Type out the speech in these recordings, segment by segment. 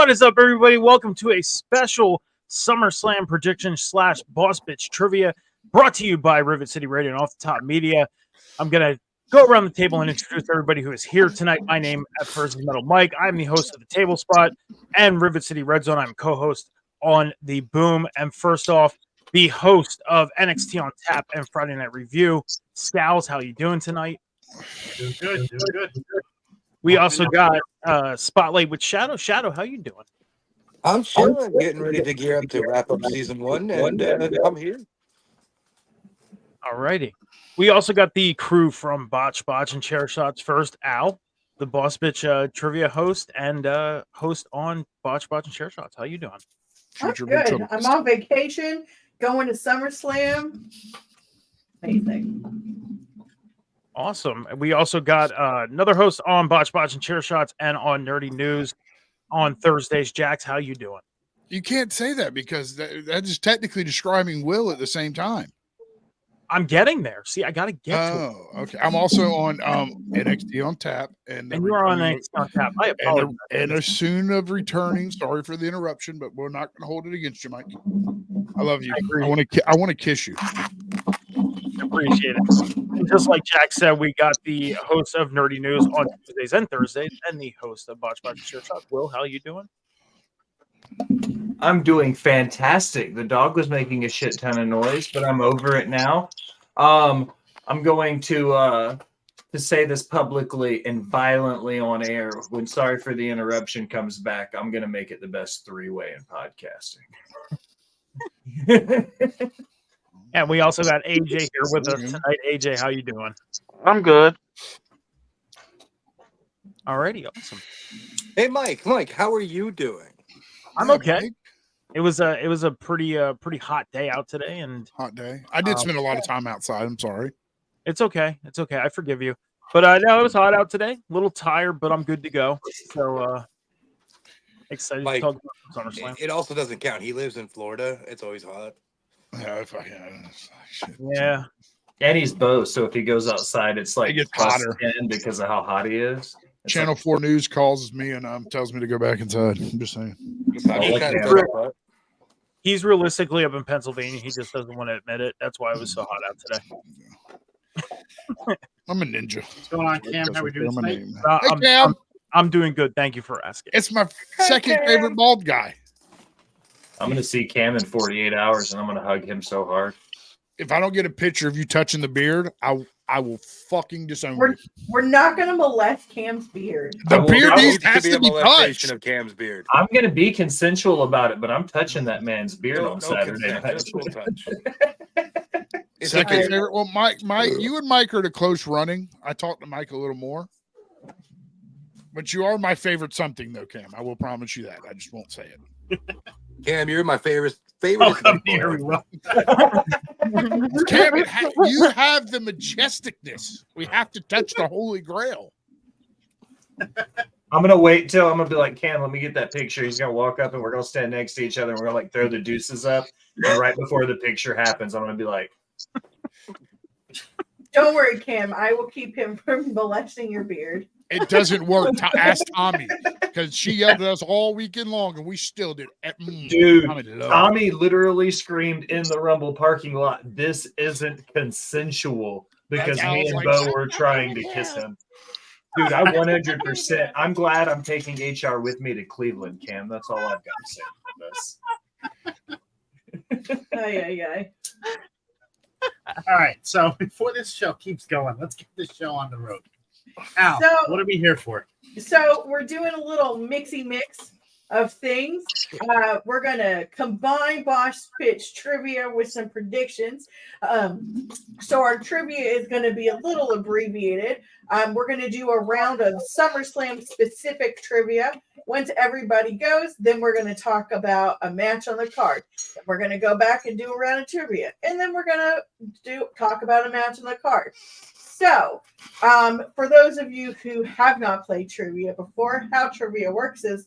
What is up, everybody? Welcome to a special Summer Slam prediction / Boss Bitch Trivia brought to you by Rivet City Radio and Off the Top Media. I'm going to go around the table and introduce everybody who is here tonight. My name at first is Metal Mike. I'm the host of the Table Spot and Rivet City Red Zone. I'm co-host on the Boom. And first off, the host of NXT on Tap and Friday Night Review. Scowls, how you doing tonight? Doing good. We also got Spotlight with Shadow. Shadow, how you doing? I'm chilling, getting ready to gear up to wrap up season 1, and I'm here. All righty. We also got the crew from Botch and Chair Shots. First, Al, the Boss Bitch trivia host and host on Botch and Chair Shots. How you doing? I'm good. I'm on vacation, going to Summer Slam. Amazing. Awesome. We also got another host on Botch and Chair Shots and on Nerdy News on Thursdays. Jax, how you doing? You can't say that because that is technically describing Will at the same time. I'm getting there. See, I got to get to it. Oh, okay. I'm also on NXT on Tap. And you're on NXT on Tap. I apologize. And a soon of returning. Sorry for the interruption, but we're not going to hold it against you, Mike. I love you. I want to kiss you. Appreciate it. And just like Jack said, we got the host of Nerdy News on Tuesdays and Thursdays, and the host of Botch and Chair Shots. Will, how you doing? I'm doing fantastic. The dog was making a shit ton of noise, but I'm over it now. I'm going to say this publicly and violently on air. When Sorry for the Interruption comes back, I'm going to make it the best three-way in podcasting. And we also got AJ here with us tonight. AJ, how you doing? I'm good. Alrighty, awesome. Hey, Mike, how are you doing? I'm okay. It was a pretty hot day out today, and hot day. I did spend a lot of time outside. I'm sorry. It's okay. I forgive you. But no, it was hot out today. A little tired, but I'm good to go. So excited Mike, to talk about SummerSlam. It also doesn't count. He lives in Florida. It's always hot. Yeah. And he's both, so if he goes outside, it's like it gets plus hotter 10 because of how hot he is. It's Channel 4 News calls me and tells me to go back inside. I'm just saying. He's realistically up in Pennsylvania. He just doesn't want to admit it. That's why it was so hot out today. I'm a ninja. What's going on, Cam? How we doing tonight? Hey, Cam. I'm doing good. Thank you for asking. It's my second favorite bald guy. I'm going to see Cam in 48 hours, and I'm going to hug him so hard. If I don't get a picture of you touching the beard, I will fucking disown you. We're not going to molest Cam's beard. The beard has to be touched. Of Cam's beard. I'm going to be consensual about it, but I'm touching that man's beard on Saturday night. Second favorite. Well, Mike, you and Mike are to close running. I talked to Mike a little more. But you are my favorite something, though, Cam. I will promise you that. I just won't say it. Cam, you're my favorite. Oh, come here, we will. Cam, you have the majesticness. We have to touch the Holy Grail. I'm gonna wait till I'm gonna be like, Cam, let me get that picture. He's gonna walk up and we're gonna stand next to each other and we're gonna like throw the deuces up. And right before the picture happens, I'm gonna be like, Don't worry, Cam. I will keep him from molesting your beard. It doesn't work. Ask Tommy, because she yelled at us all weekend long, and we still did. Dude, Tommy literally screamed in the Rumble parking lot, "This isn't consensual," because me and Bo were trying to kiss him. Dude, I 100%. I'm glad I'm taking HR with me to Cleveland, Cam. That's all I've got to say about this. Aye. All right. So before this show keeps going, let's get this show on the road. Al, what are we here for? So we're doing a little mixy mix of things. We're going to combine Boss Pitch trivia with some predictions. So our trivia is going to be a little abbreviated. We're going to do a round of SummerSlam specific trivia. Once everybody goes, then we're going to talk about a match on the card. We're going to go back and do a round of trivia. And then we're going to talk about a match on the card. So, for those of you who have not played trivia before, how trivia works is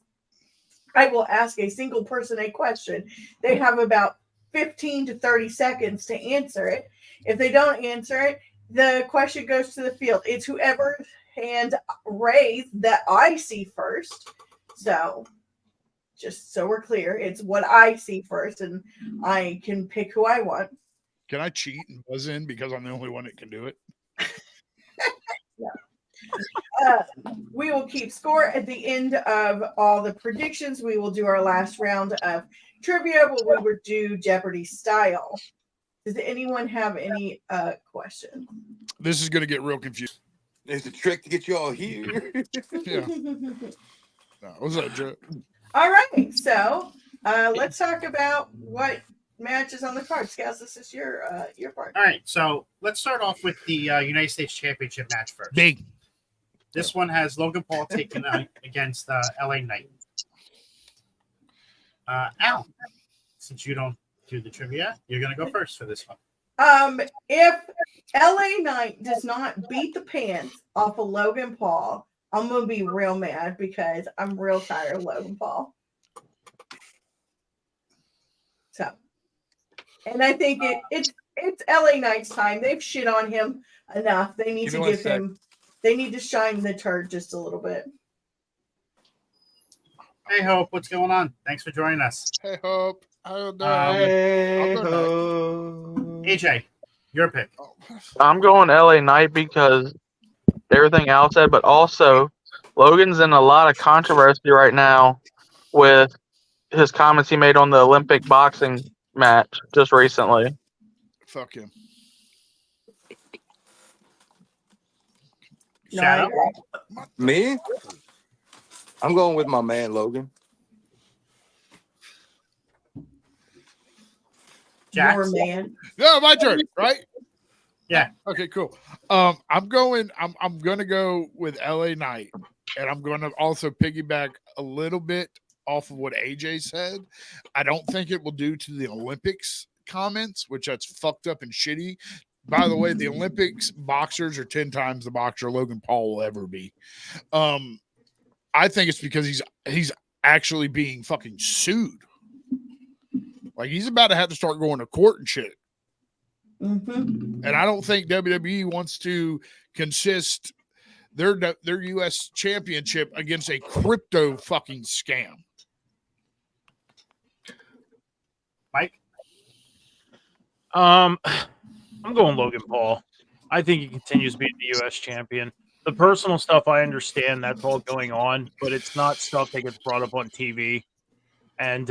I will ask a single person a question. They have about 15 to 30 seconds to answer it. If they don't answer it, the question goes to the field. It's whoever's hand raised that I see first. So, Just so we're clear, it's what I see first, and I can pick who I want. Can I cheat and buzz in because I'm the only one that can do it? Yeah. We will keep score at the end of all the predictions. We will do our last round of trivia, but we will do Jeopardy style. Does anyone have any questions? This is going to get real confusing. There's a trick to get you all here. Yeah. No, what's up, Joe? All right, so let's talk about what matches on the card. Scouts, this is your part. All right, so let's start off with the United States Championship match first. Big. This one has Logan Paul taking against LA Knight. Al, since you don't do the trivia, you're going to go first for this one. If LA Knight does not beat the pants off of Logan Paul, I'm gonna be real mad because I'm real tired of Logan Paul. So, and I think it's LA Knight's time. They've shit on him enough. They need to give him. They need to shine the turd just a little bit. Hey Hope, what's going on? Thanks for joining us. Hey Hope. AJ, your pick. I'm going LA Knight because everything Al said, but also Logan's in a lot of controversy right now with his comments he made on the Olympic boxing match just recently. Fuck him. Shadow? Me? I'm going with my man Logan. Your man. No, my turn, right? Yeah. Okay, cool. I'm gonna go with LA Knight, and I'm gonna also piggyback a little bit off of what AJ said. I don't think it will do to the Olympics comments, which that's fucked up and shitty. By the way, the Olympics boxers are 10 times the boxer Logan Paul will ever be. I think it's because he's actually being fucking sued. Like he's about to have to start going to court and shit. Mm-hmm. And I don't think WWE wants to consist their U.S. championship against a crypto fucking scam. Mike? I'm going Logan Paul. I think he continues being the U.S. champion. The personal stuff, I understand that's all going on, but it's not stuff that gets brought up on TV. And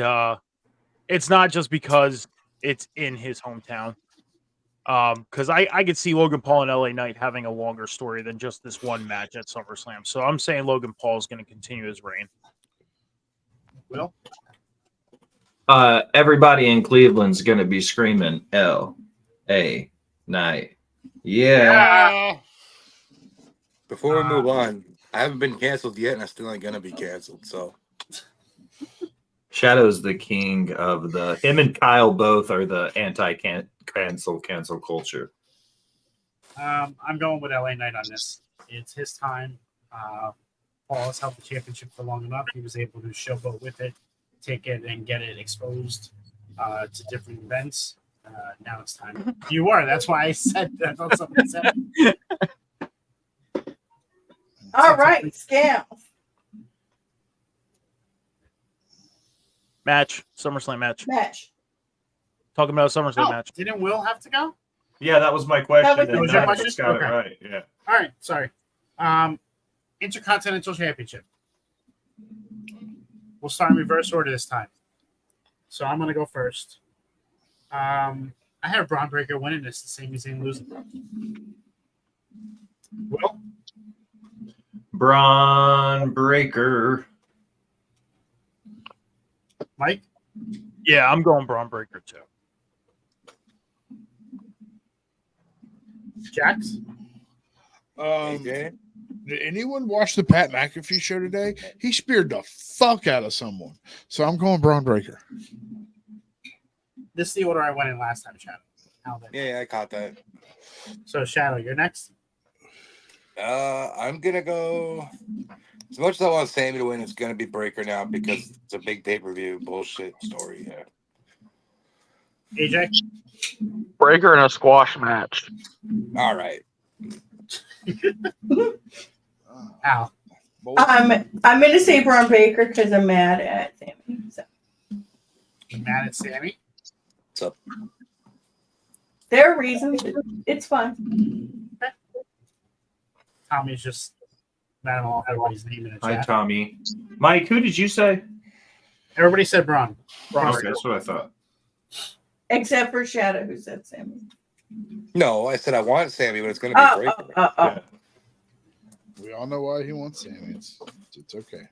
it's not just because it's in his hometown. Because I could see Logan Paul and LA Knight having a longer story than just this one match at SummerSlam. So I'm saying Logan Paul is going to continue his reign. Will? Everybody in Cleveland's going to be screaming L.A. Knight. Yeah. Before we move on, I haven't been canceled yet, and I still ain't gonna be canceled. So, Shadow's the king of the. Him and Kyle both are the anti-cancel culture. I'm going with LA Knight on this. It's his time. Paul has held the championship for long enough. He was able to showboat with it, take it, and get it exposed to different events. Now it's time. You were. That's why I said that. I thought somebody said it. All right, scams. Match. SummerSlam match. Match. Talking about a SummerSlam Oh, match. didn't Will have to go? Yeah, that was my question. That was and your I question? just got Okay. it right. Yeah. All right, sorry. Intercontinental Championship. We'll start in reverse order this time. So I'm going to go first. I have Bron Breakker winning this, the same as him losing. Will? Bron Breakker. Mike? Yeah, I'm going Bron Breakker too. Jax? AJ? Did anyone watch the Pat McAfee show today? He speared the fuck out of someone. So I'm going Bron Breakker. This is the order I went in last time, Shadow. Yeah, I caught that. So, Shadow, you're next. I'm gonna go. As much as I want Sami to win, it's gonna be Breakker now because it's a big pay-per-view bullshit story. Yeah. AJ? Breaker in a squash match. All right. Al? I'm going to say Braun Baker because I'm mad at Sami. So. You mad at Sami? What's up? There are reasons. It's fine. Tommy's just mad at all everybody's name in the Hi, chat. Tommy. Mike, who did you say? Everybody said Bron. Okay, that's what I thought. Except for Shadow, who said Sami. No, I said I want Sami, but it's going to be Breaker. Yeah. We all know why he wants Sami. It's okay.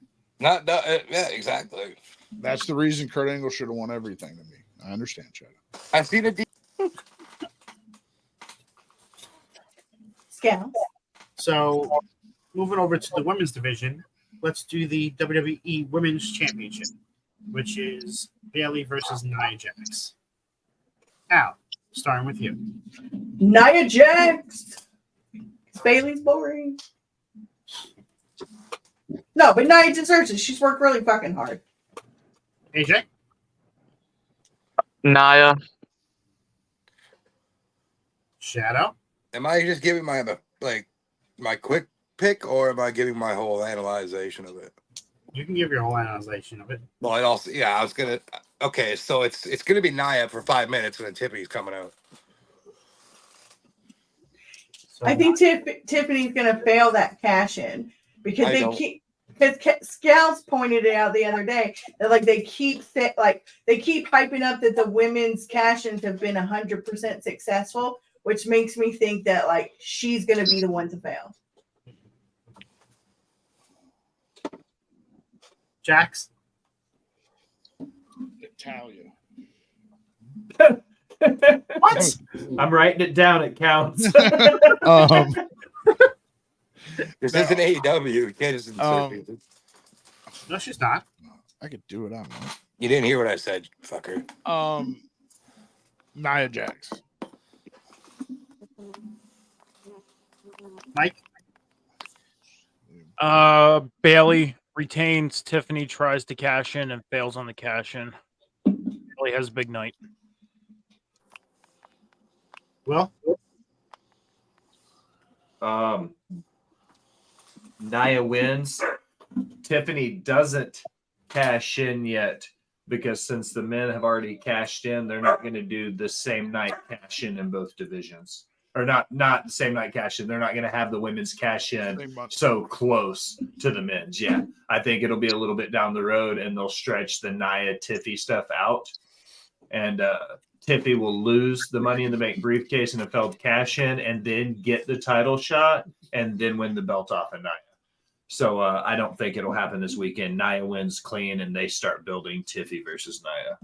Yeah, exactly. That's the reason Kurt Angle should have won everything to me. I understand, Shadow. I've seen it. Scouts. So, moving over to the women's division, let's do the WWE Women's Championship, which is Bayley versus Nia Jax. Al, starting with you. Nia Jax. Bayley's boring. No, but Nia deserves it. She's worked really fucking hard. AJ? Nia. Shadow? Am I just giving my quick pick, or am I giving my whole analyzation of it? You can give your whole analyzation of it. Well, it also, I was gonna. Okay, so it's gonna be Nia for 5 minutes, and then Tiffany's coming out. So, I think Tiffany's going to fail that cash in because Scouts pointed it out the other day that they keep hyping up that the women's cash ins have been 100% successful, which makes me think that she's going to be the one to fail. Jax? Italia. What? I'm writing it down. It counts. This isn't AEW. You can't just insert people. No, she's not. I could do it. I don't know. You didn't hear what I said, fucker. Nia Jax. Mike? Bayley retains. Tiffany tries to cash in and fails on the cash in. Bayley has a big night. Will? Nia wins. Tiffany doesn't cash in yet because since the men have already cashed in, they're not going to do the same night cash in both divisions. Or not the same night cash in. They're not going to have the women's cash in so close to the men's. Yeah, I think it'll be a little bit down the road, and they'll stretch the Nia Tiffy stuff out. And Tiffy will lose the Money in the Bank briefcase in a failed cash in, and then get the title shot, and then win the belt off of Nia. So I don't think it'll happen this weekend. Nia wins clean, and they start building Tiffy versus Nia.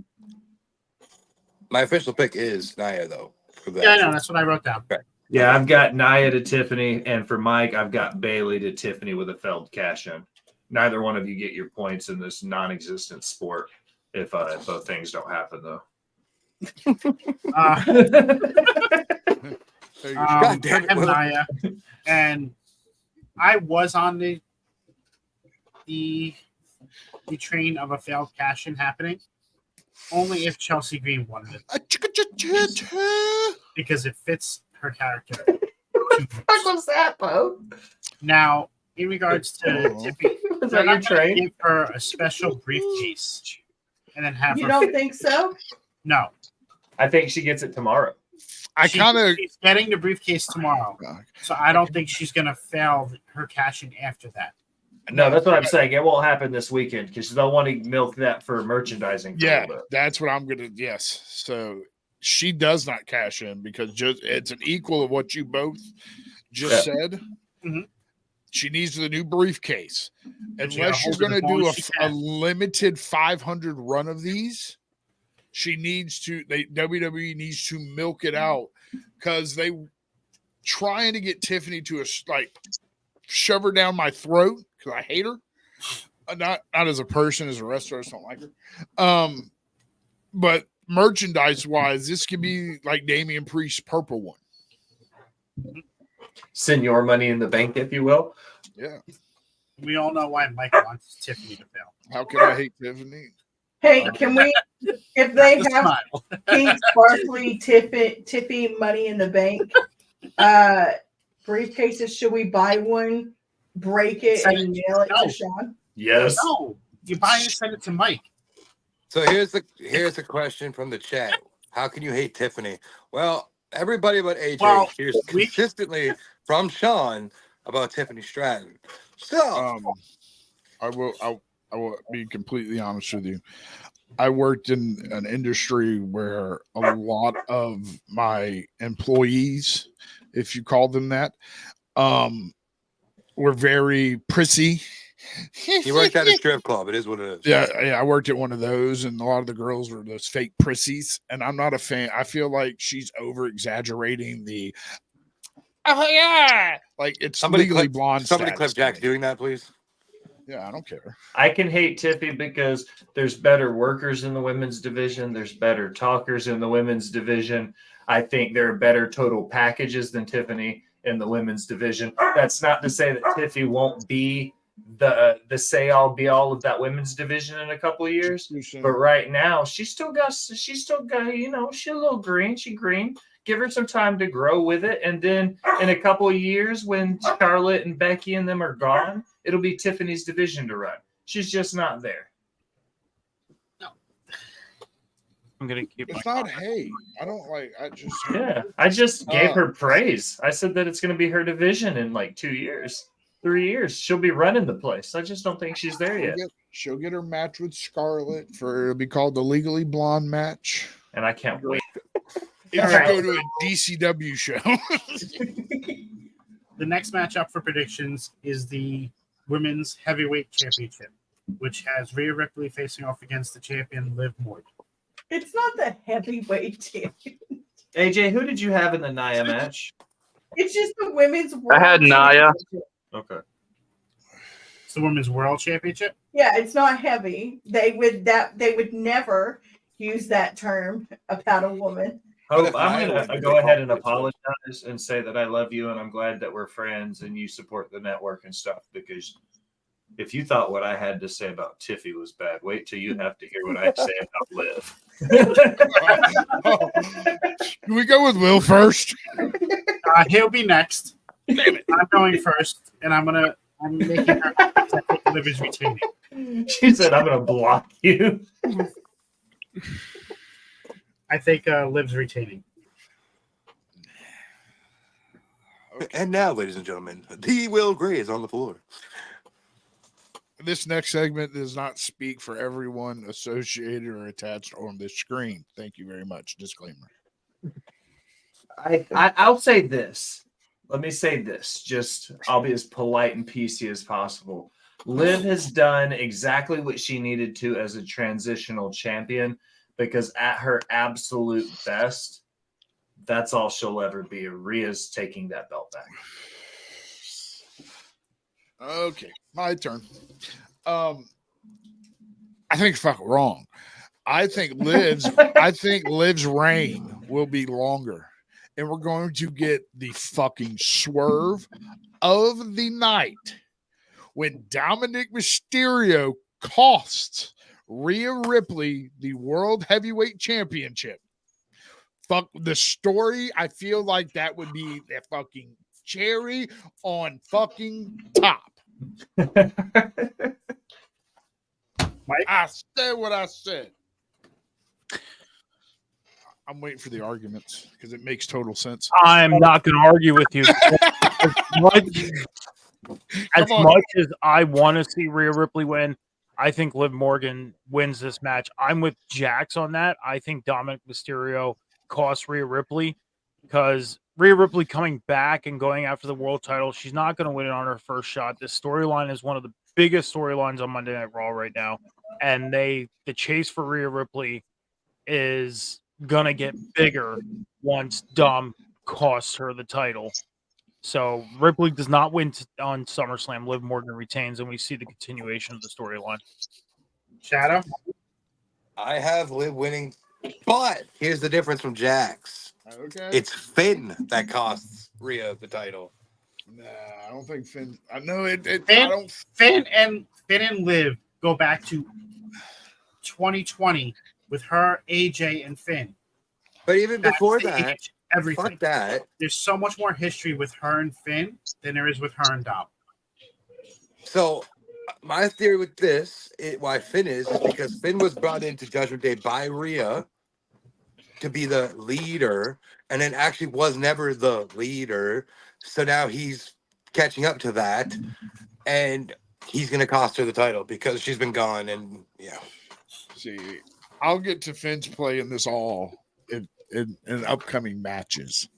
My official pick is Nia, though. Yeah, I know. That's what I wrote down. Okay. Yeah, I've got Nia to Tiffany, and for Mike, I've got Bayley to Tiffany with a failed cash in. Neither one of you get your points in this non-existent sport if both things don't happen, though. I God damn it, have Will. Nia, and I was on the train of a failed cash in happening only if Chelsea Green wanted it because it fits her character. What was that, Bo? Now, in regards to Tiffy, Was that your train? give her a special briefcase and then have You her. don't think so? No, I think she gets it tomorrow. She's getting the briefcase tomorrow, so I don't think she's gonna fail her cash in after that. No, that's what I'm saying. It won't happen this weekend because they'll want to milk that for merchandising. For a Yeah, little bit. that's what I'm gonna. Yes, so she does not cash in because it's an equal of what you both just said. Mhm. She needs the new briefcase. And Unless she's hold it going to as long do as she a can. limited 500 run of these, she needs to. WWE needs to milk it out because they trying to get Tiffany to shove her down my throat because I hate her. Not as a person, as a wrestler, I just don't like her. But merchandise wise, this could be like Damian Priest's purple one. Senior Money in the Bank, if you will. Yeah. We all know why Mike wants Tiffany to fail. How can I hate Tiffany? Hey, can we, if they Just have smile. pink sparkly Tiffy Money in the Bank briefcases, should we buy one break it Send and it- mail it no. to Sean? Yes. No, you buy it and send it to Mike. So here's the question from the chat. How can you hate Tiffany? Well, everybody but AJ Well, hears consistently from Sean about Tiffany Stratton. So I will be completely honest with you. I worked in an industry where a lot of my employees, if you call them that, were very prissy. he worked at a strip club. It is what it is. Yeah, I worked at one of those, and a lot of the girls were those fake prissies, and I'm not a fan. I feel like she's over exaggerating the. Oh yeah, like it's Legally Blonde. Somebody status clip Jack's to me. doing that, please. Yeah, I don't care. I can hate Tiffy because there's better workers in the women's division. There's better talkers in the women's division. I think there are better total packages than Tiffany in the women's division. That's not to say that Tiffy won't be the say all be all of that women's division in a couple of years. But right now, she's still got she's a little green. She green. Give her some time to grow with it. And then in a couple of years, when Charlotte and Becky and them are gone, it'll be Tiffany's division to run. She's just not there. I'm gonna keep. It's not hate. I don't like. I just gave her praise. I said that it's going to be her division in like 2 years, 3 years. She'll be running the place. I just don't think she's there yet. She'll get her match with Scarlett it'll be called the Legally Blonde match. And I can't wait. If I go to a DCW show. The next matchup for predictions is the Women's Heavyweight Championship, which has Rhea Ripley facing off against the champion Liv Morgan. It's not the heavyweight champion. AJ, who did you have in the Nia match? It's just the women's world. I had Nia. Okay. It's the Women's World Championship. Yeah, it's not heavy. They would never use that term about a woman. Hope, I'm going to go ahead and apologize and say that I love you and I'm glad that we're friends and you support the network and stuff, because if you thought what I had to say about Tiffy was bad, wait till you have to hear what I say about Liv. Can we go with Will first? He'll be next. Damn it. I'm going first, and I'm making her Liv is retaining. She said, I'm going to block you. I think Liv's retaining. And now, ladies and gentlemen, the Will Gray is on the floor. This next segment does not speak for everyone associated or attached on this screen. Thank you very much. Disclaimer. I'll say this. Let me say this. I'll be as polite and PC as possible. Liv has done exactly what she needed to as a transitional champion, because at her absolute best, that's all she'll ever be. Rhea's taking that belt back. Okay, my turn. I think it's fucking wrong. I think Liv's reign will be longer, and we're going to get the fucking swerve of the night when Dominic Mysterio costs Rhea Ripley the World Heavyweight Championship. Fuck the story. I feel like that would be the fucking cherry on fucking top. Mike? I said what I said. I'm waiting for the arguments because it makes total sense. I'm not going to argue with you. As much as I want to see Rhea Ripley win, I think Liv Morgan wins this match. I'm with Jax on that. I think Dominic Mysterio costs Rhea Ripley, because Rhea Ripley coming back and going after the world title, she's not going to win it on her first shot. This storyline is one of the biggest storylines on Monday Night Raw right now, and the chase for Rhea Ripley is going to get bigger once Dom costs her the title. So Ripley does not win on SummerSlam. Liv Morgan retains, and we see the continuation of the storyline. Shadow? I have Liv winning, but here's the difference from Jax. Okay. It's Finn that costs Rhea the title. Nah, I don't think Finn. I know it. Finn and Liv go back to 2020 with her, AJ, and Finn. But even before that, age, everything. fuck that. There's so much more history with her and Finn than there is with her and Dom. So my theory with this, why Finn is because Finn was brought into Judgment Day by Rhea to be the leader, and then actually was never the leader. So now he's catching up to that, and he's gonna cost her the title because she's been gone. And yeah, See, I'll get to Finn's play in this all in upcoming matches.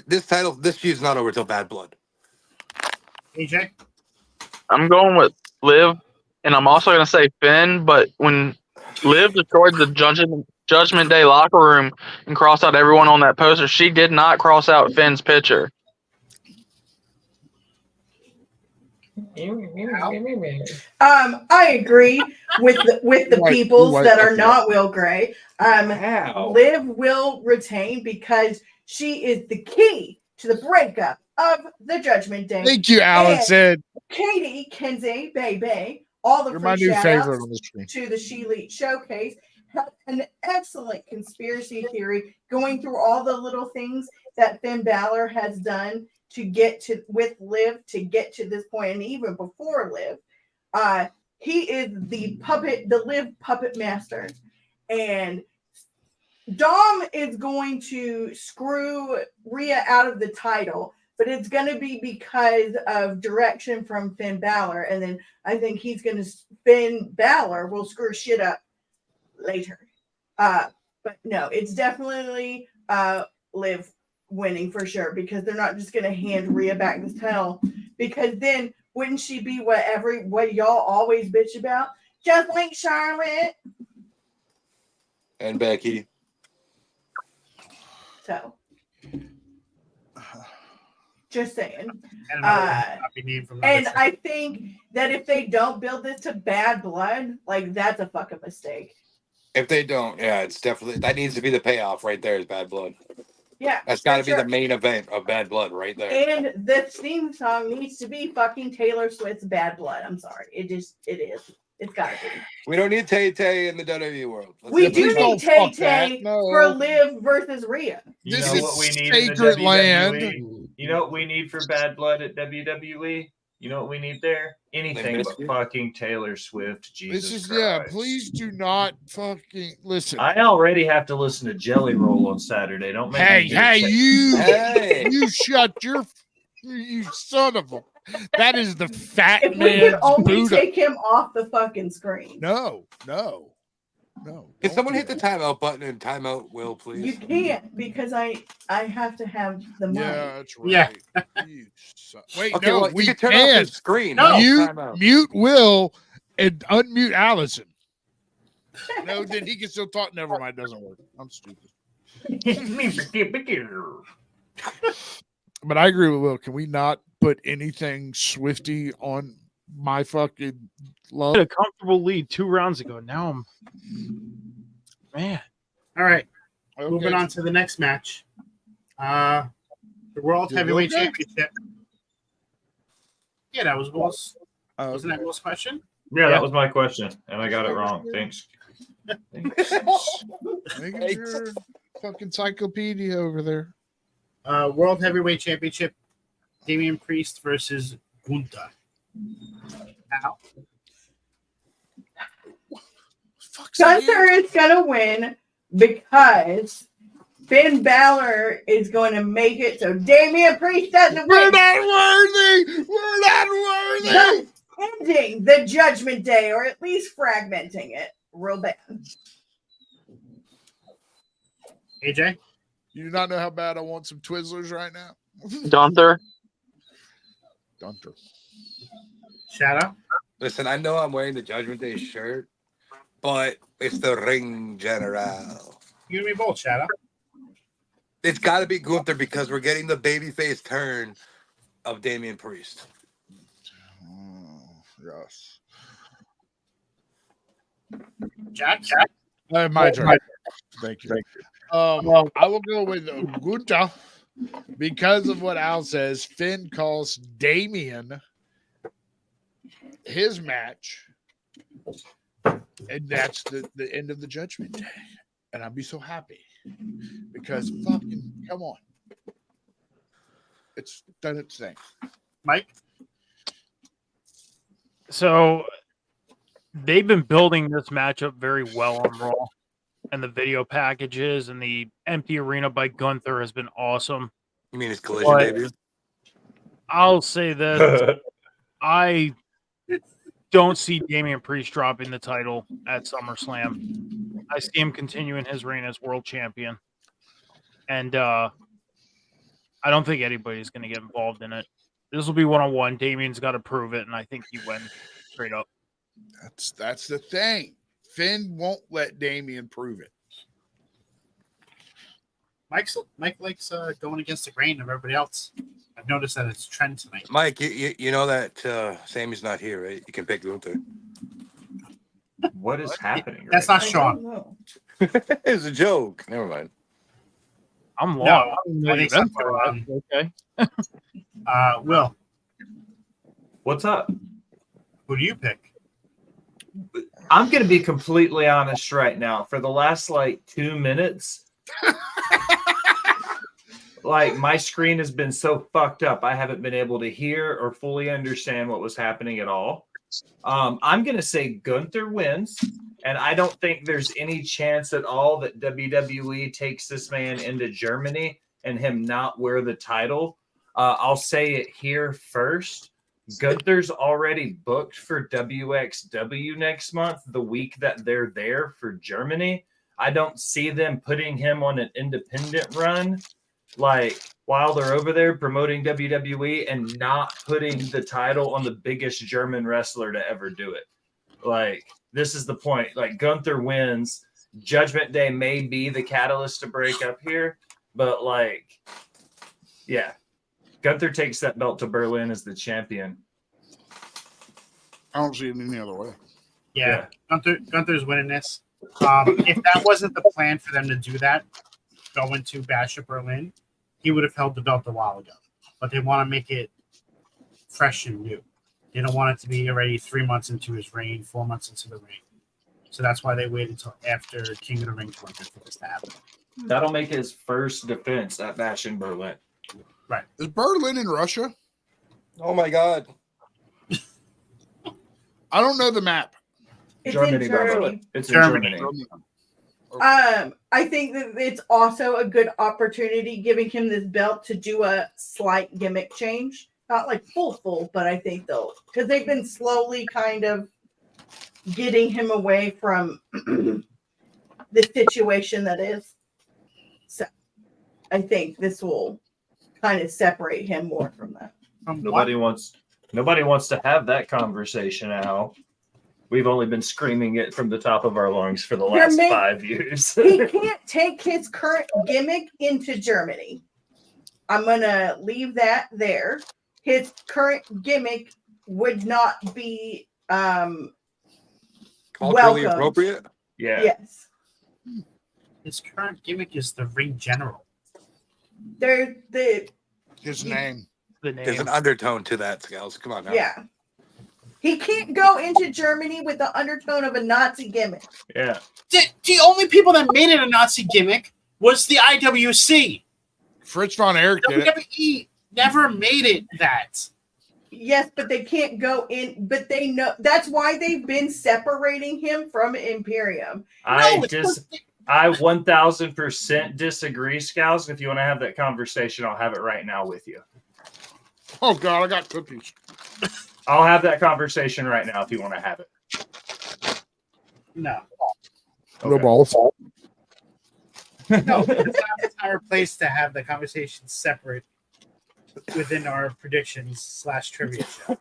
This feud's not over till Bad Blood. AJ? I'm going with Liv, and I'm also going to say Finn, but when Liv destroyed the Judgment Day locker room and crossed out everyone on that poster, she did not cross out Finn's picture. I agree with the peoples that are not Will Gray. Liv will retain because she is the key to the breakup of the Judgment Day. Thank you, Allison. Katie, Kenzie, Baby, all the You're free my new shout favorite outs on the screen. to the She Elite Showcase. Had an excellent conspiracy theory going through all the little things that Finn Balor has done to get to with Liv to get to this point, and even before Liv, he is the Liv puppet master, and Dom is going to screw Rhea out of the title, but it's going to be because of direction from Finn Balor, and then I think Finn Balor will screw shit up later. But no, it's definitely Liv winning for sure, because they're not just going to hand Rhea back this title, because then wouldn't she be what y'all always bitch about, just like Charlotte And Becky. So just saying. And I think that if they don't build this to Bad Blood, like, that's a fucking mistake. If they don't, yeah, it's definitely that needs to be the payoff right there. Is Bad Blood. Yeah, That's got to be the main event of Bad Blood right there. And the theme song needs to be fucking Taylor Swift's Bad Blood. I'm sorry, it is. It's got to be. We don't need Tay Tay in the WWE world. We do need Tay Tay for Liv versus Rhea. You know what we need in the WWE? You know what we need for Bad Blood at WWE? You know what we need there? Anything but fucking Taylor Swift. Jesus Christ. Yeah, please do not fucking listen. I already have to listen to Jelly Roll on Saturday. Don't make me you shut you son of a. That is the fat if man. We can only take him off the fucking screen. No. Can someone hit the timeout button and timeout Will, please? You can't, because I have to have the money. Yeah, that's right. Yeah. Wait, okay, no, well, we can turn off the screen. Mute Will and unmute Allison. No, then he can still talk. Never mind, doesn't work. I'm stupid. But I agree with Will. Can we not put anything Swifty on my fucking love? I had a comfortable lead 2 rounds ago. Now I'm man. All right. Okay. Moving on to the next match. The World Heavyweight Championship. Yeah, that was Will's. Wasn't that Will's question? Yeah, that was my question, and I got it wrong. Thanks. Making sure fucking encyclopedia over there. World Heavyweight Championship, Damian Priest versus Gunther. Ow. Gunther is gonna win because Finn Balor is going to make it so Damian Priest doesn't win. We're not worthy. We're not worthy. Ending the Judgment Day, or at least fragmenting it real bad. AJ? You do not know how bad I want some Twizzlers right now. Gunther. Shadow? Listen, I know I'm wearing the Judgment Day shirt, but it's the Ring General. You and me both, Shadow. It's got to be Gunther because we're getting the babyface turn of Damian Priest. Yes. Jack? My turn. Thank you. I will go with Gunther because of what Al says. Finn calls Damian his match, and that's the end of the Judgment Day. And I'll be so happy because fucking come on, it's done its thing. Mike? So they've been building this matchup very well on Raw, and the video packages and the empty arena by Gunther has been awesome. You mean his collision But debut? I'll say this: I don't see Damian Priest dropping the title at SummerSlam. I see him continuing his reign as world champion, and I don't think anybody's going to get involved in it. This will be one-on-one. Damian's got to prove it, and I think he wins straight up. That's the thing. Finn won't let Damian prove it. Mike likes going against the grain of everybody else. I've noticed that it's a trend tonight. Mike, you know that Sammy's not here, right? You can pick Gunther. What is happening? That's right not Sean. No. It was a joke. Never mind. I'm No, lost. I think so. Okay. Will, What's up? who do you pick? I'm going to be completely honest right now. For the last 2 minutes, my screen has been so fucked up. I haven't been able to hear or fully understand what was happening at all. I'm going to say Gunther wins, and I don't think there's any chance at all that WWE takes this man into Germany and him not wear the title. I'll say it here first. Gunther's already booked for WXW next month, the week that they're there for Germany. I don't see them putting him on an independent run, while they're over there promoting WWE and not putting the title on the biggest German wrestler to ever do it. This is the point. Gunther wins. Judgment Day may be the catalyst to break up here, but yeah. Gunther takes that belt to Berlin as the champion. I don't see it any other way. Yeah. Gunther's winning this. If that wasn't the plan for them to do that, go into Bash at Berlin, he would have held the belt a while ago. But they want to make it fresh and new. They don't want it to be already 3 months into his reign, 4 months into the reign. So that's why they waited until after King of the Ring tournament for this to happen. That'll make his first defense at Bash in Berlin. Right. Is Berlin in Russia? Oh my God. I don't know the map. It's Germany, in by the way. Germany. It's in Germany. Germany. I think that it's also a good opportunity giving him this belt to do a slight gimmick change. Not full, but I think because they've been slowly kind of getting him away from the situation that is. So I think this will kind of separate him more from that. Nobody wants to have that conversation, Al. We've only been screaming it from the top of our lungs for the last 5 years. He can't take his current gimmick into Germany. I'm going to leave that there. His current gimmick would not be Culturally welcomed. appropriate? Yeah. Yes. His current gimmick is the Ring General. His name. The name. There's an undertone to that, Scales. Come on now. Yeah. He can't go into Germany with the undertone of a Nazi gimmick. Yeah. The only people that made it a Nazi gimmick was the IWC. Fritz von Erich did it. WWE never made it that. Yes, but they can't go in. But they know that's why they've been separating him from Imperium. I 1000% disagree, Scouts. If you want to have that conversation, I'll have it right now with you. Oh, God, I got cookies. I'll have that conversation right now if you want to have it. No. No balls. No, it's not our place to have the conversation separate within our predictions / trivia show.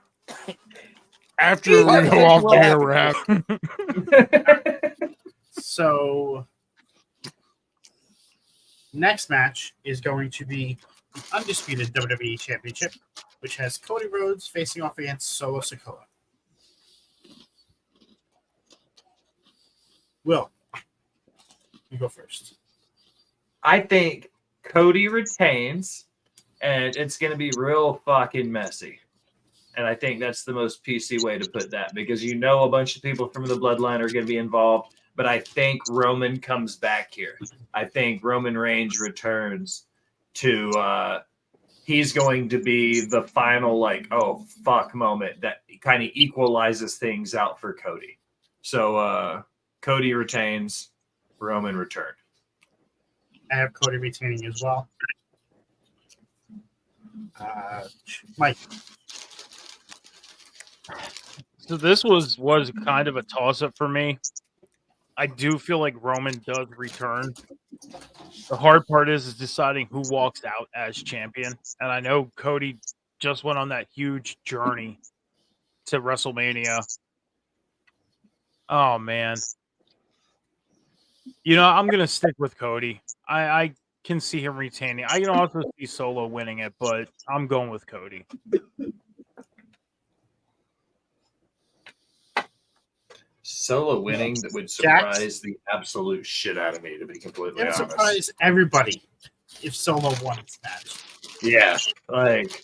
After we go off the air, So, next match is going to be the Undisputed WWE Championship, which has Cody Rhodes facing off against Solo Sikoa. Will, you go first. I think Cody retains, and it's going to be real fucking messy. And I think that's the most PC way to put that, because a bunch of people from the bloodline are going to be involved. But I think Roman comes back here. I think Roman Reigns returns to he's going to be the final, like, oh, fuck moment that kind of equalizes things out for Cody. So Cody retains, Roman returned. I have Cody retaining as well. Mike. So this was kind of a toss-up for me. I do feel like Roman does return. The hard part is deciding who walks out as champion. And I know Cody just went on that huge journey to WrestleMania. Oh, man. You know, I'm going to stick with Cody. I can see him retaining. I can also see Solo winning it, but I'm going with Cody. Solo winning that would surprise the absolute shit out of me, to be completely It would honest. surprise everybody if Solo won its match. Yeah, like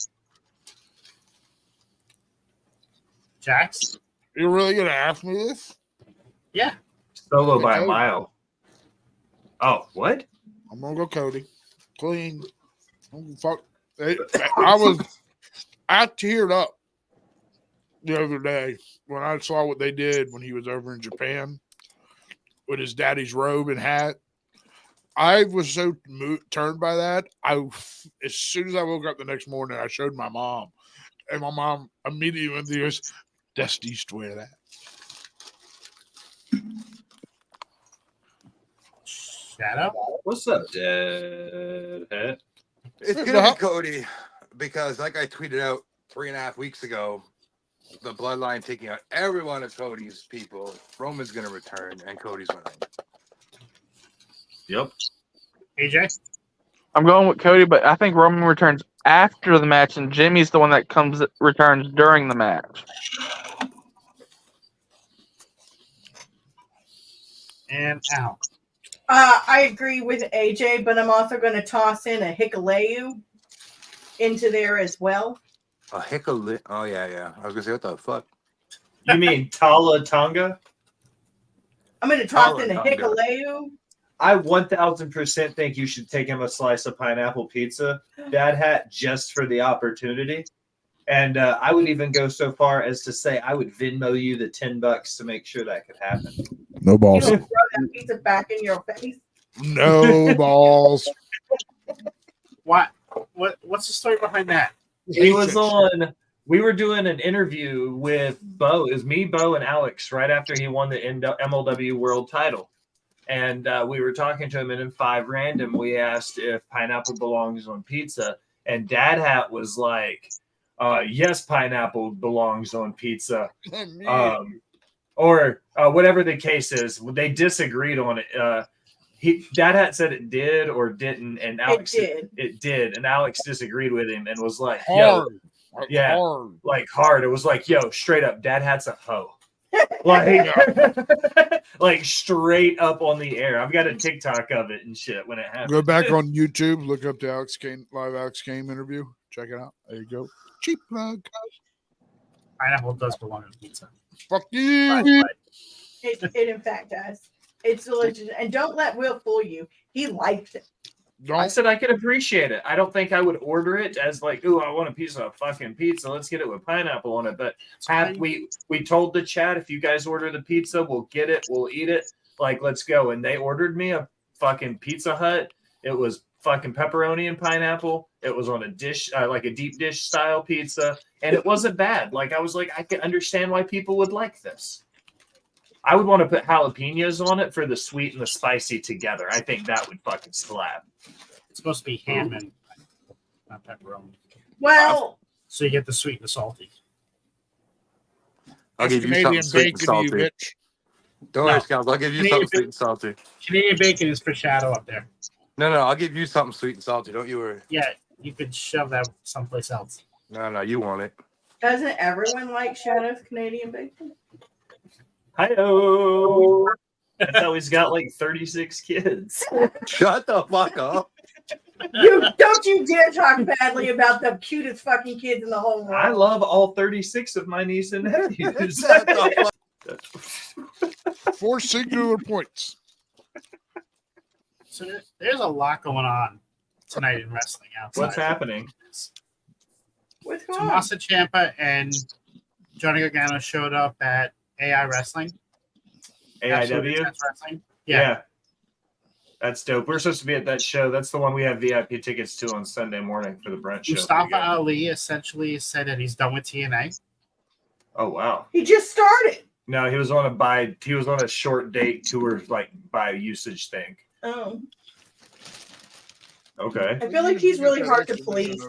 Jax? You're really gonna ask me this? Yeah. Solo by a mile. Oh, what? I'm gonna go Cody. Clean. Fuck. I teared up the other day when I saw what they did when he was over in Japan with his daddy's robe and hat. I was so turned by that. As soon as I woke up the next morning, I showed my mom, and my mom immediately went through this. Dusty used to wear that. Shadow? What's up, Dad? It's gonna be Cody because, like I tweeted out 3.5 weeks ago, the bloodline taking out every one of Cody's people. Roman's gonna return, and Cody's winning. Yep. AJ? I'm going with Cody, but I think Roman returns after the match, and Jimmy's the one that returns during the match. And Al. I agree with AJ, but I'm also going to toss in a Hikuleu into there as well. A Hikuleu? Oh yeah. I was gonna say, what the fuck? You mean Tala Tonga? I'm going to toss in a Hikuleu. I 1000% think you should take him a slice of pineapple pizza, Dad hat, just for the opportunity. And I would even go so far as to say I would Venmo you the $10 to make sure that could happen. No balls. You don't throw that pizza back in your face. No balls. What? What's the story behind that? He was on. We were doing an interview with Bo. It was me, Bo, and Alex right after he won the MLW World Title, and we were talking to him. And in 5 Random, we asked if pineapple belongs on pizza, and Dad Hat was like, "Yes, pineapple belongs on pizza." Or whatever the case is, they disagreed on it. Dad Hat said it did or didn't, and Alex said it did, and Alex disagreed with him and was like, "Yo, like hard." It was like, "Yo, straight up, Dad Hat's a hoe." Like straight up on the air. I've got a TikTok of it and shit when it happened. Go back on YouTube, look up the live Alex Kane interview. Check it out. There you go. Cheap plug. Pineapple does belong on pizza. Fuck you. It in fact does. It's delicious. And don't let Will fool you. He likes it. I said I could appreciate it. I don't think I would order it as like, "Ooh, I want a piece of fucking pizza. Let's get it with pineapple on it." But we told the chat, if you guys order the pizza, we'll get it. We'll eat it. Like, let's go. And they ordered me a fucking Pizza Hut. It was fucking pepperoni and pineapple. It was on a dish, like a deep dish style pizza. And it wasn't bad. Like, I was like, I can understand why people would like this. I would want to put jalapenos on it for the sweet and the spicy together. I think that would fucking slap. It's supposed to be ham and not pepperoni. Well, so you get the sweet and the salty. I'll give you something sweet and salty. Don't worry, Scouts. I'll give you something sweet and salty. Canadian bacon is for Shadow up there. No, I'll give you something sweet and salty. Don't you worry. Yeah, you could shove that someplace else. No, you want it. doesn't everyone like Shadow's Canadian bacon? Hi-oh. That's how he's got like 36 kids. Shut the fuck up. Don't you dare talk badly about the cutest fucking kids in the whole world. I love all 36 of my niece and nephews. 4 singular points. So there's a lot going on tonight in wrestling outside. What's happening? What's going on? Tommaso Ciampa and Johnny Gargano showed up at AI Wrestling. Absolute AIW? Intense Wrestling. Yeah. That's dope. We're supposed to be at that show. That's the one we have VIP tickets to on Sunday morning for the brunch show. Mustafa Ali essentially said that he's done with TNA. Oh wow. He just started. No, he was on a short date tour, like by usage thing. Oh. Okay. I feel like he's really hard to please.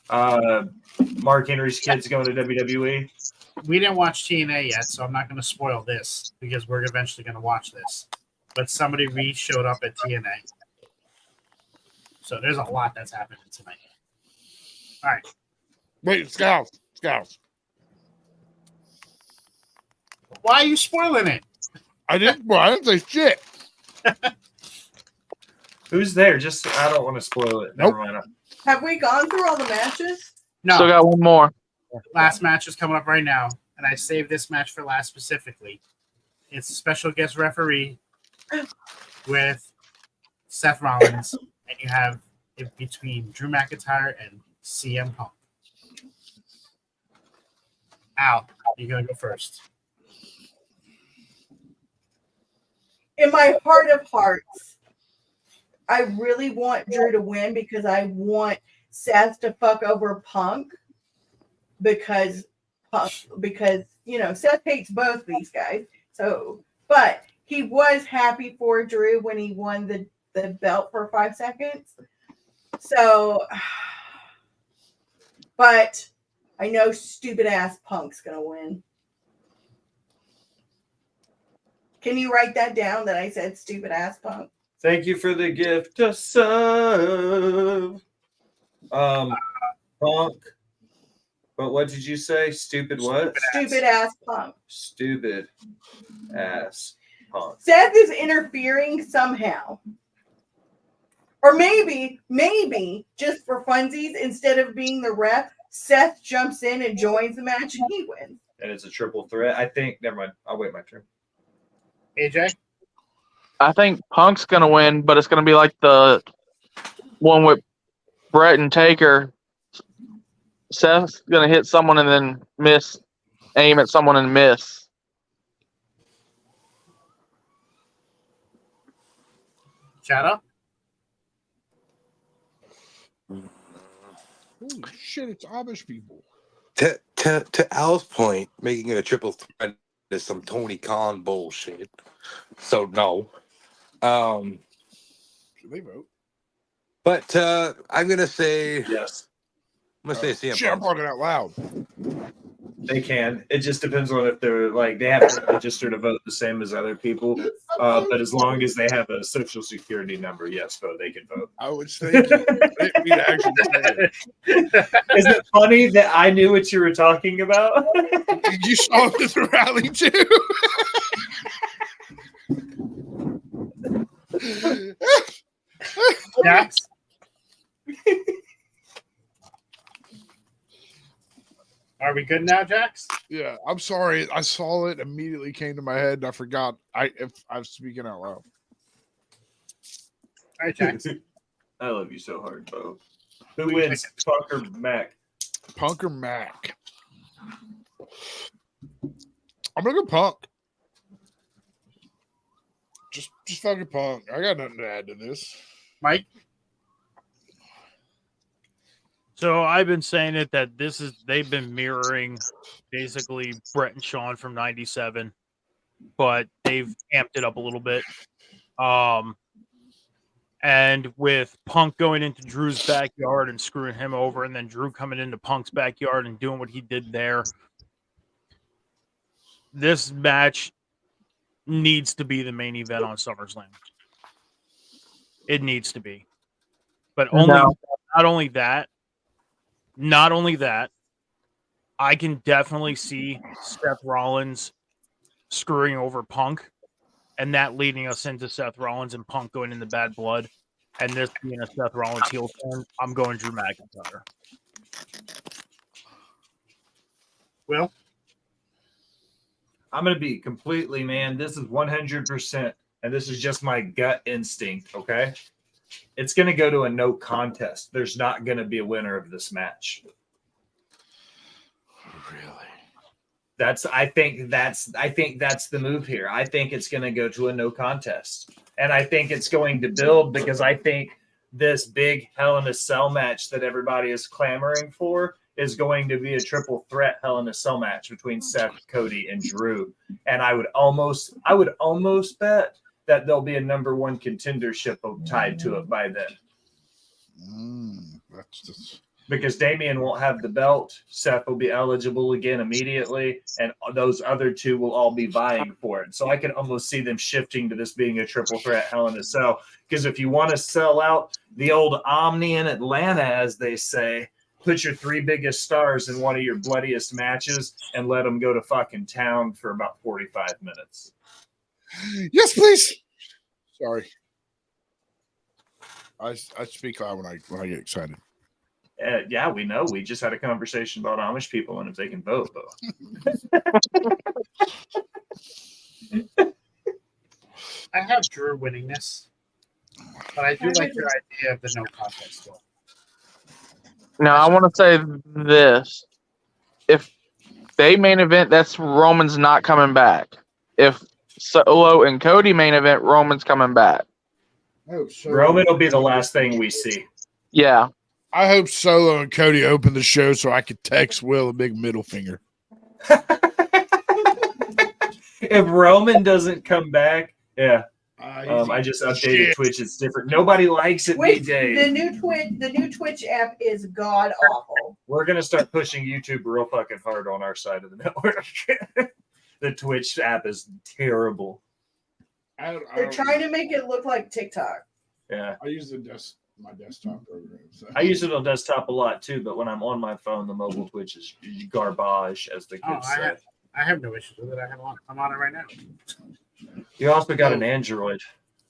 Mark Henry's kid's going to WWE. We didn't watch TNA yet, so I'm not going to spoil this because we're eventually going to watch this. But somebody showed up at TNA. So there's a lot that's happening tonight. All right. Wait, Scouts. Why are you spoiling it? I didn't say shit. Who's there? Just I don't want to spoil it. Never mind. Have we gone through all the matches? No. Still got one more. Last match is coming up right now, and I saved this match for last specifically. It's a special guest referee with Seth Rollins, and you have it between Drew McIntyre and CM Punk. Al, you're going to go first. In my heart of hearts, I really want Drew to win because I want Seth to fuck over Punk because Seth hates both these guys. So, but he was happy for Drew when he won the belt for 5 seconds. So, but I know stupid ass Punk's gonna win. Can you write that down that I said stupid ass Punk? Thank you for the gift of sub. Punk. But what did you say? Stupid what? Stupid ass Punk. Stupid ass Punk. Seth is interfering somehow. Or maybe, just for funsies, instead of being the ref, Seth jumps in and joins the match and he wins. And it's a triple threat. I think. Never mind. I'll wait my turn. AJ? I think Punk's going to win, but it's going to be like the one with Brett and Taker. Seth's going to hit someone and then miss, aim at someone and miss. Shadow? Holy shit, it's Amish people. To Al's point, making it a triple threat is some Tony Khan bullshit. So no. Should they vote? But I'm gonna say Yes. I'm gonna say CM Shit, I'm Punk. talking out loud. They can. It just depends on if they're like they have to register to vote the same as other people. But as long as they have a social security number, yes, they can vote. I would say you didn't mean to actually say it. Is it funny that I knew what you were talking about? Did you saw it at the rally too? Jax? Are we good now, Jax? Yeah, I'm sorry. I saw it, immediately came to my head, and I forgot if I'm speaking out loud. All right, Jax. I love you so hard, Bo. Who wins? Punk or Mac? Punk or Mac? I'm gonna go Punk. Just fucking Punk. I got nothing to add to this. Mike? So I've been saying it that they've been mirroring basically Brett and Sean from '97, but they've amped it up a little bit. And with Punk going into Drew's backyard and screwing him over, and then Drew coming into Punk's backyard and doing what he did there, this match needs to be the main event on SummerSlam. It needs to be. But not only that, I can definitely see Seth Rollins screwing over Punk, and that leading us into Seth Rollins and Punk going into Bad Blood, and this being a Seth Rollins heel turn. I'm going Drew McIntyre. Will? I'm going to be completely, man. This is 100%, and this is just my gut instinct, okay? It's going to go to a no contest. There's not going to be a winner of this match. Really? I think that's the move here. I think it's going to go to a no contest. And I think it's going to build because I think this big Hell in a Cell match that everybody is clamoring for is going to be a triple threat Hell in a Cell match between Seth, Cody, and Drew. And I would almost bet that there'll be a number one contendership tied to it by then. That's just... Because Damian won't have the belt, Seth will be eligible again immediately, and those other two will all be vying for it. So I can almost see them shifting to this being a triple threat Hell in a Cell. Because if you want to sell out the old Omni in Atlanta, as they say, put your 3 biggest stars in one of your bloodiest matches and let them go to fucking town for about 45 minutes. Yes, please. Sorry. I speak loud when I get excited. Yeah, we know. We just had a conversation about Amish people and if they can vote, though. I have Drew winning this, but I do like your idea of the no contest still. Now, I want to say this. If they main event, that's Roman's not coming back. If Solo and Cody main event, Roman's coming back. Oh, so Roman will be the last thing we see. Yeah. I hope Solo and Cody open the show so I could text Will a big middle finger. If Roman doesn't come back, yeah. I just updated Twitch. It's different. Nobody likes it these days. The new Twitch app is god awful. We're gonna start pushing YouTube real fucking hard on our side of the network. The Twitch app is terrible. They're trying to make it look like TikTok. Yeah. I use my desktop program. So. I use it on desktop a lot too, but when I'm on my phone, the mobile Twitch is garbage, as the kids say. I have no issues with it. I'm on it right now. You also got an Android.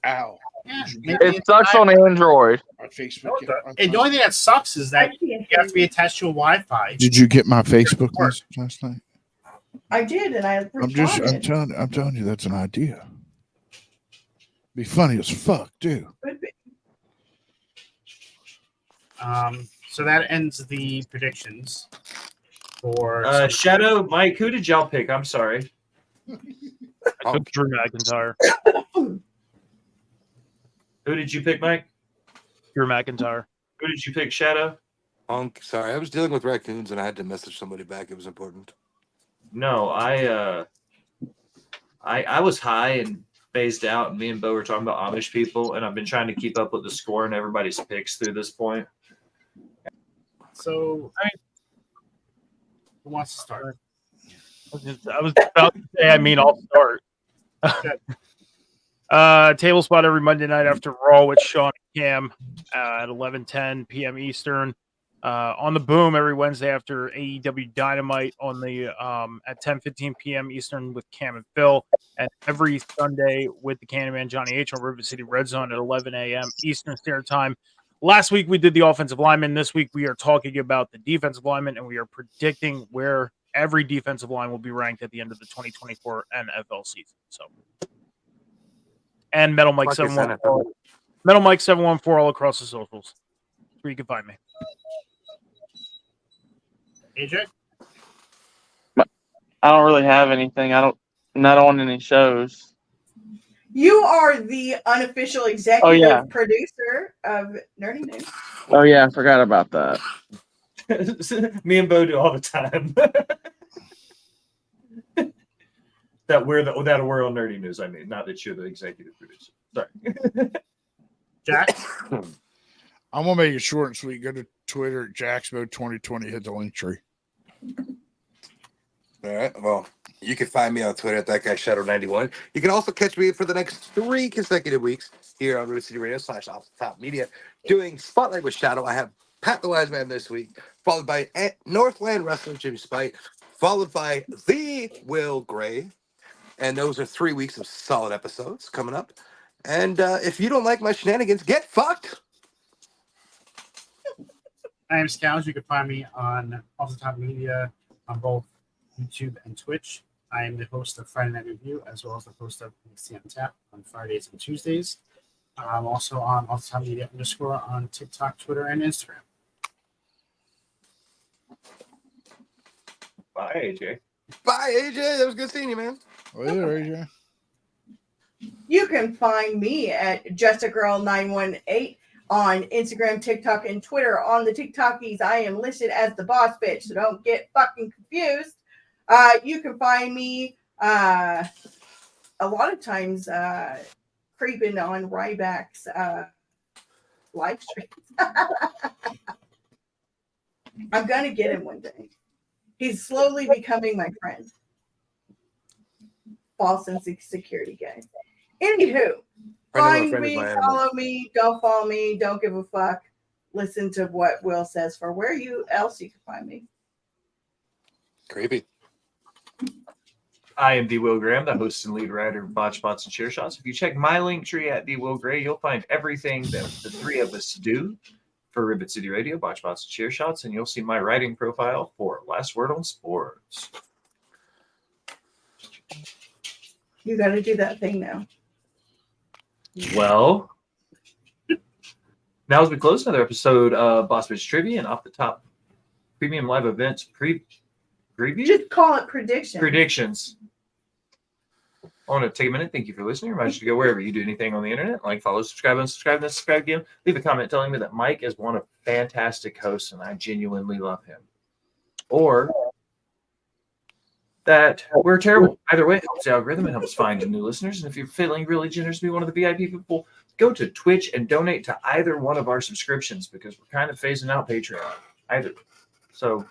Ow. Yeah, It sucks on Android. On Facebook. And the only thing that sucks is that you have to be attached to a Wi-Fi. Did you get my Facebook last night? I did, and I responded. I'm telling you that's an idea. Be funny as fuck, too. Could be. So that ends the predictions for Shadow, Mike. Who did y'all pick? I'm sorry. I took Drew McIntyre. Who did you pick, Mike? Drew McIntyre. Who did you pick, Shadow? Sorry, I was dealing with raccoons and I had to message somebody back. It was important. No, I was high and phased out, and me and Bo were talking about Amish people, and I've been trying to keep up with the score and everybody's picks through this point. So, who wants to start? I was about to say, I'll start. Table spot every Monday night after Raw with Sean and Cam at 11:10 p.m. Eastern. On the Boom every Wednesday after AEW Dynamite on the at 10:15 p.m. Eastern with Cam and Phil, and every Sunday with the Candyman Johnny H on Rivet City Red Zone at 11 a.m. Eastern Standard Time. Last week we did the offensive lineman. This week we are talking about the defensive lineman, and we are predicting where every defensive line will be ranked at the end of the 2024 NFL season. So, and Metal Mike 714, Metal Mike 714 all across the socials, where you can find me. AJ? I don't really have anything. Not on any shows. You are the unofficial executive producer of Nerdy News. Oh yeah, I forgot about that. Me and Bo do all the time. that we're on Nerdy News. I mean, not that you're the executive producer. Sorry. Jack? I'm gonna make it short and sweet. Go to Twitter at Jacksbo 2020. Hit the link tree. All right. Well, you can find me on Twitter at that guy Shadow91. You can also catch me for the next 3 consecutive weeks here on Rivet City Radio / Off the Top Media doing Spotlight with Shadow. I have Pat the Wise Man this week, followed by Northland Wrestling Jimmy Spite, followed by the Will Gray. And those are 3 weeks of solid episodes coming up. And if you don't like my shenanigans, get fucked. I am Scouts. You can find me on Off the Top Media on both YouTube and Twitch. I am the host of Friday Night Review, as well as the host of NXT on Tap on Fridays and Tuesdays. I'm also on _media_ on TikTok, Twitter, and Instagram. Bye, AJ. Bye, AJ. That was good seeing you, man. Later, AJ. You can find me at justagirl918 on Instagram, TikTok, and Twitter. On the TikTokies, I am listed as the boss bitch, so don't get fucking confused. You can find me a lot of times creeping on Ryback's live streams. I'm gonna get him one day. He's slowly becoming my friend. Boston security guy. Anywho, find me, follow me, don't follow me, don't give a fuck. Listen to what Will says for where else you can find me. Creepy. I am D. Will Graham, the host and lead writer of Botch Bots and Cheer Shots. If you check my link tree at D. Will Gray, you'll find everything that the three of us do for Rivet City Radio, Botch Bots and Cheer Shots, and you'll see my writing profile for Last Word on Sports. You got to do that thing now. Well, now as we close another episode of Boss Bitch Trivia and Off the Top Premium Live Events preview. Just call it predictions. I want to take a minute. Thank you for listening. Remind you to go wherever you do anything on the internet. Like, follow, subscribe, and subscribe again. Leave a comment telling me that Mike is one of fantastic hosts and I genuinely love him. Or that we're terrible. Either way, it helps the algorithm and helps find new listeners. And if you're feeling really generous to be one of the VIP people, go to Twitch and donate to either one of our subscriptions because we're kind of phasing out Patreon. Either. So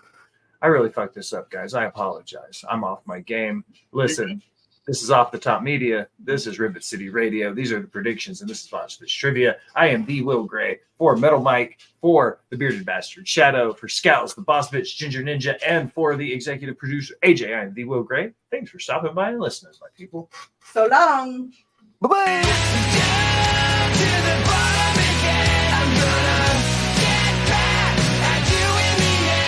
I really fucked this up, guys. I apologize. I'm off my game. Listen, this is Off the Top Media. This is Rivet City Radio. These are the predictions, and this is Boss Bitch Trivia. I am the Will Gray for Metal Mike, for the Bearded Bastard Shadow, for Scouts, the Boss Bitch Ginger Ninja, and for the executive producer AJ. I am the Will Gray. Thanks for stopping by and listening, my people. So long. Bye-bye.